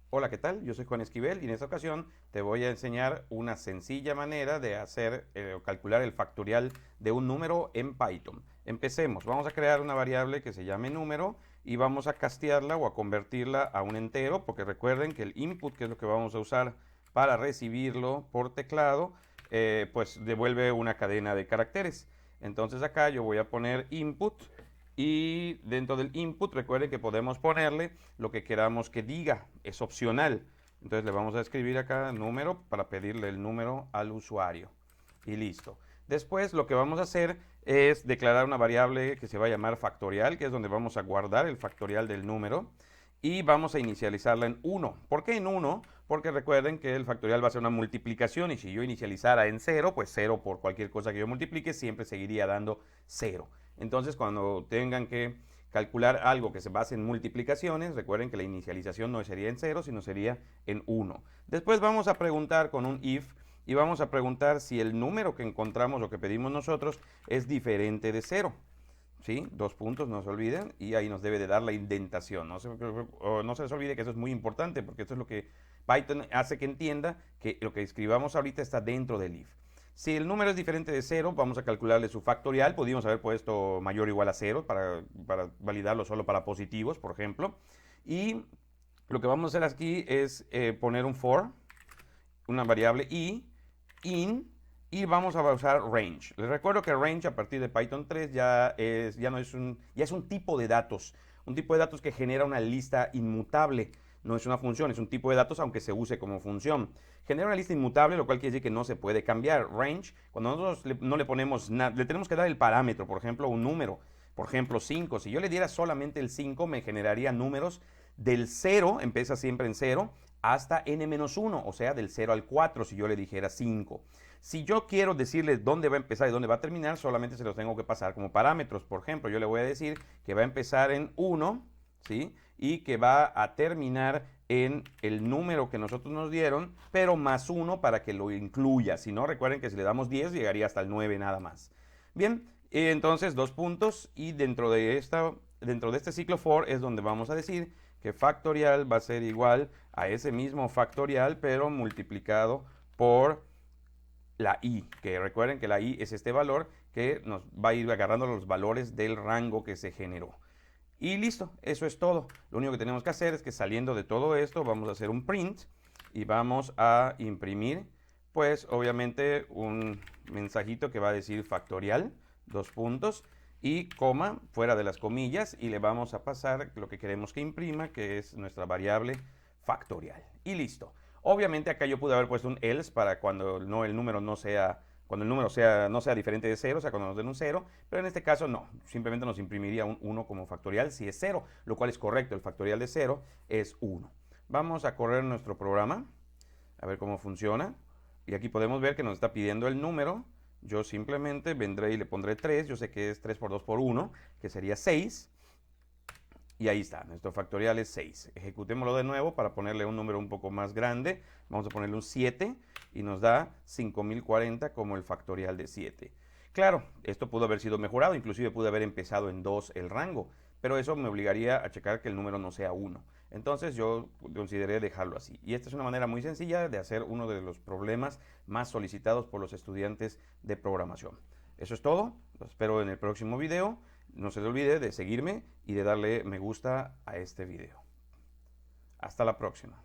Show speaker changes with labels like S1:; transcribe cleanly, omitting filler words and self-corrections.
S1: Hola, ¿qué tal? Yo soy Juan Esquivel y en esta ocasión te voy a enseñar una sencilla manera de hacer o calcular el factorial de un número en Python. Empecemos, vamos a crear una variable que se llame número y vamos a castearla o a convertirla a un entero, porque recuerden que el input, que es lo que vamos a usar para recibirlo por teclado, pues devuelve una cadena de caracteres. Entonces acá yo voy a poner input y dentro del input recuerden que podemos ponerle lo que queramos que diga, es opcional. Entonces le vamos a escribir acá número para pedirle el número al usuario. Y listo. Después lo que vamos a hacer es declarar una variable que se va a llamar factorial, que es donde vamos a guardar el factorial del número. Y vamos a inicializarla en 1. ¿Por qué en 1? Porque recuerden que el factorial va a ser una multiplicación y si yo inicializara en 0, pues 0 por cualquier cosa que yo multiplique siempre seguiría dando 0. Entonces cuando tengan que calcular algo que se base en multiplicaciones, recuerden que la inicialización no sería en 0, sino sería en 1. Después vamos a preguntar con un if y vamos a preguntar si el número que encontramos o que pedimos nosotros es diferente de 0. ¿Sí? Dos puntos, no se olviden, y ahí nos debe de dar la indentación. No se les olvide que eso es muy importante, porque esto es lo que Python hace que entienda que lo que escribamos ahorita está dentro del if. Si el número es diferente de 0, vamos a calcularle su factorial. Podríamos haber puesto mayor o igual a 0 para validarlo solo para positivos, por ejemplo. Y lo que vamos a hacer aquí es poner un for, una variable i, in, y vamos a usar range. Les recuerdo que range a partir de Python 3 ya es un tipo de datos. Un tipo de datos que genera una lista inmutable. No es una función, es un tipo de datos aunque se use como función. Genera una lista inmutable, lo cual quiere decir que no se puede cambiar. Range, cuando nosotros no le ponemos nada, le tenemos que dar el parámetro, por ejemplo, un número. Por ejemplo, 5. Si yo le diera solamente el 5, me generaría números del 0, empieza siempre en 0, hasta n-1, o sea, del 0 al 4, si yo le dijera 5. Si yo quiero decirle dónde va a empezar y dónde va a terminar, solamente se los tengo que pasar como parámetros. Por ejemplo, yo le voy a decir que va a empezar en 1, ¿sí? Y que va a terminar en el número que nosotros nos dieron, pero más 1 para que lo incluya. Si no, recuerden que si le damos 10, llegaría hasta el 9 nada más. Bien, entonces dos puntos y dentro de este ciclo for es donde vamos a decir que factorial va a ser igual a ese mismo factorial, pero multiplicado por la i, que recuerden que la i es este valor que nos va a ir agarrando los valores del rango que se generó. Y listo, eso es todo. Lo único que tenemos que hacer es que saliendo de todo esto vamos a hacer un print y vamos a imprimir, pues obviamente un mensajito que va a decir factorial, dos puntos y coma fuera de las comillas y le vamos a pasar lo que queremos que imprima, que es nuestra variable factorial. Y listo. Obviamente acá yo pude haber puesto un else para cuando no, el número no sea no sea diferente de 0, o sea, cuando nos den un 0, pero en este caso no, simplemente nos imprimiría un 1 como factorial si es 0, lo cual es correcto, el factorial de 0 es 1. Vamos a correr nuestro programa, a ver cómo funciona, y aquí podemos ver que nos está pidiendo el número, yo simplemente vendré y le pondré 3, yo sé que es 3 por 2 por 1, que sería 6, y ahí está, nuestro factorial es 6. Ejecutémoslo de nuevo para ponerle un número un poco más grande. Vamos a ponerle un 7 y nos da 5040 como el factorial de 7. Claro, esto pudo haber sido mejorado, inclusive pudo haber empezado en 2 el rango, pero eso me obligaría a checar que el número no sea 1. Entonces yo consideré dejarlo así. Y esta es una manera muy sencilla de hacer uno de los problemas más solicitados por los estudiantes de programación. Eso es todo, lo espero en el próximo video. No se les olvide de seguirme y de darle me gusta a este video. Hasta la próxima.